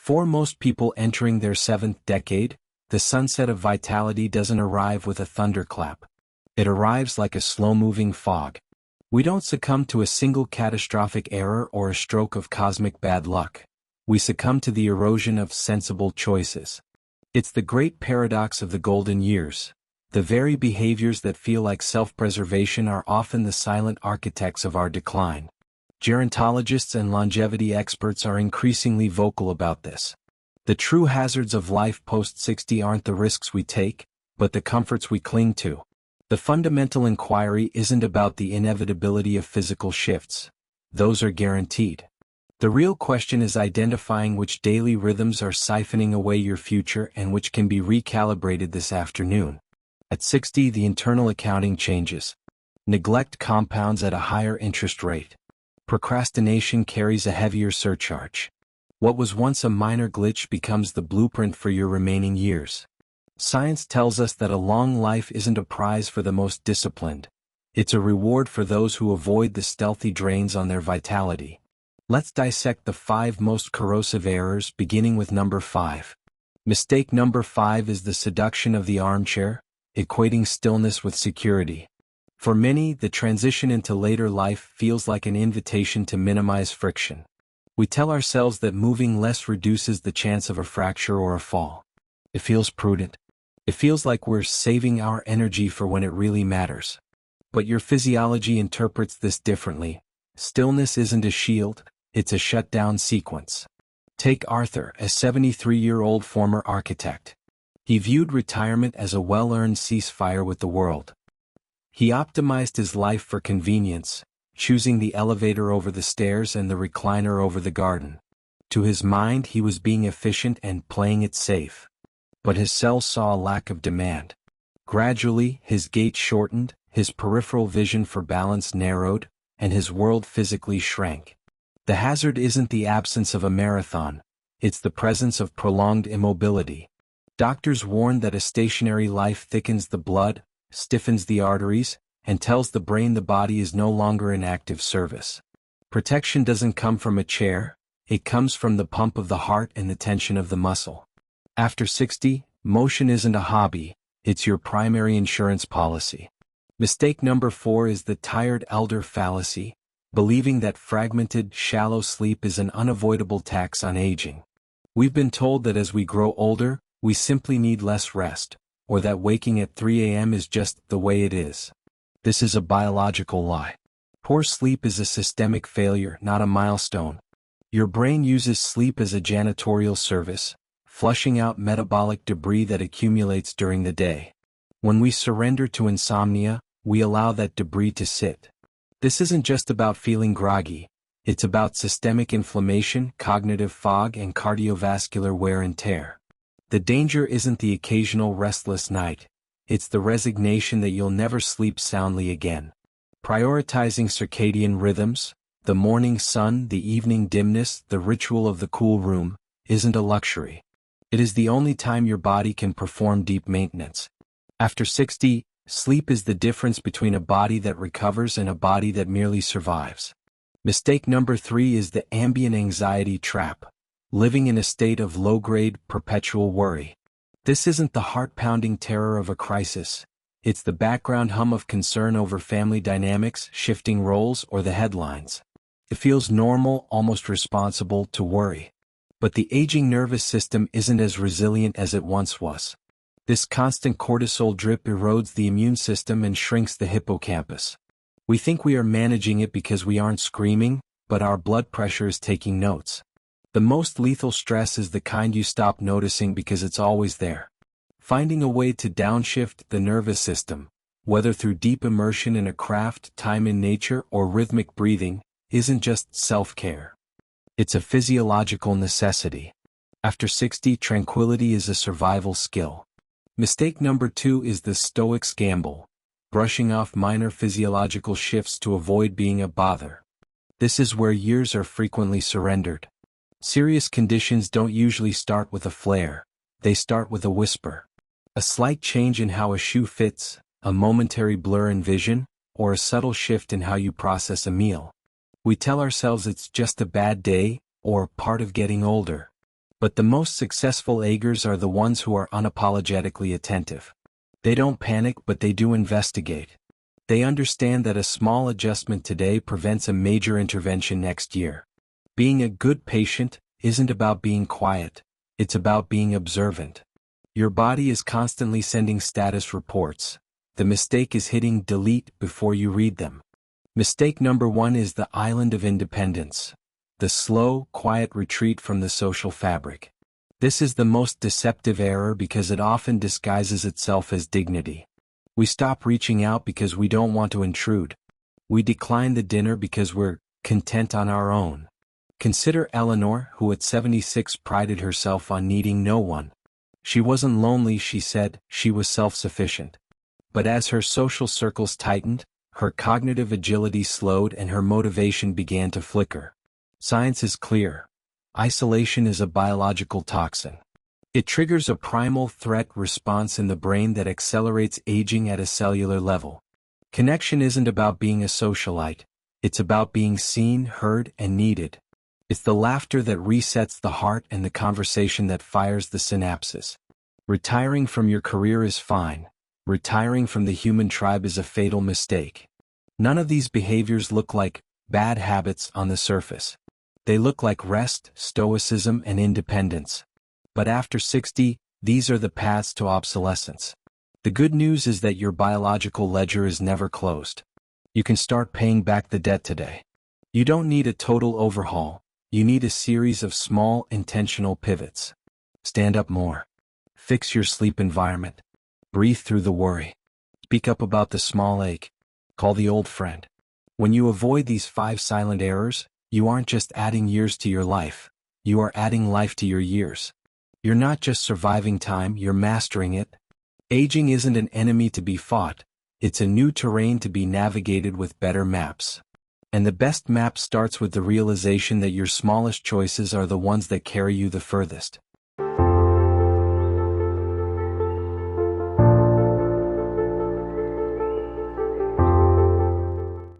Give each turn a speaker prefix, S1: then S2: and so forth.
S1: For most people entering their seventh decade, the sunset of vitality doesn't arrive with a thunderclap. It arrives like a slow-moving fog. We don't succumb to a single catastrophic error or a stroke of cosmic bad luck. We succumb to the erosion of sensible choices. It's the great paradox of the golden years. The very behaviors that feel like self-preservation are often the silent architects of our decline. Gerontologists and longevity experts are increasingly vocal about this. The true hazards of life post-60 aren't the risks we take, but the comforts we cling to. The fundamental inquiry isn't about the inevitability of physical shifts. Those are guaranteed. The real question is identifying which daily rhythms are siphoning away your future and which can be recalibrated this afternoon. At 60, the internal accounting changes. Neglect compounds at a higher interest rate. Procrastination carries a heavier surcharge. What was once a minor glitch becomes the blueprint for your remaining years. Science tells us that a long life isn't a prize for the most disciplined. It's a reward for those who avoid the stealthy drains on their vitality. Let's dissect the 5 most corrosive errors, beginning with number 5. Mistake number 5 is the seduction of the armchair, equating stillness with security. For many, the transition into later life feels like an invitation to minimize friction. We tell ourselves that moving less reduces the chance of a fracture or a fall. It feels prudent. It feels like we're saving our energy for when it really matters. But your physiology interprets this differently. Stillness isn't a shield, it's a shutdown sequence. Take Arthur, a 73-year-old former architect. He viewed retirement as a well-earned ceasefire with the world. He optimized his life for convenience, choosing the elevator over the stairs and the recliner over the garden. To his mind, he was being efficient and playing it safe. But his cells saw a lack of demand. Gradually, his gait shortened, his peripheral vision for balance narrowed, and his world physically shrank. The hazard isn't the absence of a marathon, it's the presence of prolonged immobility. Doctors warn that a stationary life thickens the blood, stiffens the arteries, and tells the brain the body is no longer in active service. Protection doesn't come from a chair, it comes from the pump of the heart and the tension of the muscle. After 60, motion isn't a hobby, it's your primary insurance policy. Mistake number 4 is the tired elder fallacy, believing that fragmented, shallow sleep is an unavoidable tax on aging. We've been told that as we grow older, we simply need less rest, or that waking at 3 a.m. is just the way it is. This is a biological lie. Poor sleep is a systemic failure, not a milestone. Your brain uses sleep as a janitorial service, flushing out metabolic debris that accumulates during the day. When we surrender to insomnia, we allow that debris to sit. This isn't just about feeling groggy, it's about systemic inflammation, cognitive fog, and cardiovascular wear and tear. The danger isn't the occasional restless night, it's the resignation that you'll never sleep soundly again. Prioritizing circadian rhythms, the morning sun, the evening dimness, the ritual of the cool room, isn't a luxury. It is the only time your body can perform deep maintenance. After 60, sleep is the difference between a body that recovers and a body that merely survives. Mistake number 3 is the ambient anxiety trap, living in a state of low-grade, perpetual worry. This isn't the heart-pounding terror of a crisis, it's the background hum of concern over family dynamics, shifting roles, or the headlines. It feels normal, almost responsible, to worry. But the aging nervous system isn't as resilient as it once was. This constant cortisol drip erodes the immune system and shrinks the hippocampus. We think we are managing it because we aren't screaming, but our blood pressure is taking notes. The most lethal stress is the kind you stop noticing because it's always there. Finding a way to downshift the nervous system, whether through deep immersion in a craft, time in nature, or rhythmic breathing, isn't just self-care. It's a physiological necessity. After 60, tranquility is a survival skill. Mistake number 2 is the Stoic's gamble, brushing off minor physiological shifts to avoid being a bother. This is where years are frequently surrendered. Serious conditions don't usually start with a flare, they start with a whisper. A slight change in how a shoe fits, a momentary blur in vision, or a subtle shift in how you process a meal. We tell ourselves it's just a bad day, or part of getting older. But the most successful agers are the ones who are unapologetically attentive. They don't panic, but they do investigate. They understand that a small adjustment today prevents a major intervention next year. Being a good patient isn't about being quiet, it's about being observant. Your body is constantly sending status reports. The mistake is hitting delete before you read them. Mistake number 1 is the island of independence. The slow, quiet retreat from the social fabric. This is the most deceptive error because it often disguises itself as dignity. We stop reaching out because we don't want to intrude. We decline the dinner because we're content on our own. Consider Eleanor, who at 76 prided herself on needing no one. She wasn't lonely, she said, she was self-sufficient. But as her social circles tightened, her cognitive agility slowed and her motivation began to flicker. Science is clear. Isolation is a biological toxin. It triggers a primal threat response in the brain that accelerates aging at a cellular level. Connection isn't about being a socialite. It's about being seen, heard, and needed. It's the laughter that resets the heart and the conversation that fires the synapses. Retiring from your career is fine. Retiring from the human tribe is a fatal mistake. None of these behaviors look like bad habits on the surface. They look like rest, stoicism, and independence. But after 60, these are the paths to obsolescence. The good news is that your biological ledger is never closed. You can start paying back the debt today. You don't need a total overhaul. You need a series of small, intentional pivots. Stand up more. Fix your sleep environment. Breathe through the worry. Speak up about the small ache. Call the old friend. When you avoid these 5 silent errors, you aren't just adding years to your life. You are adding life to your years. You're not just surviving time, you're mastering it. Aging isn't an enemy to be fought. It's a new terrain to be navigated with better maps. And the best map starts with the realization that your smallest choices are the ones that carry you the furthest.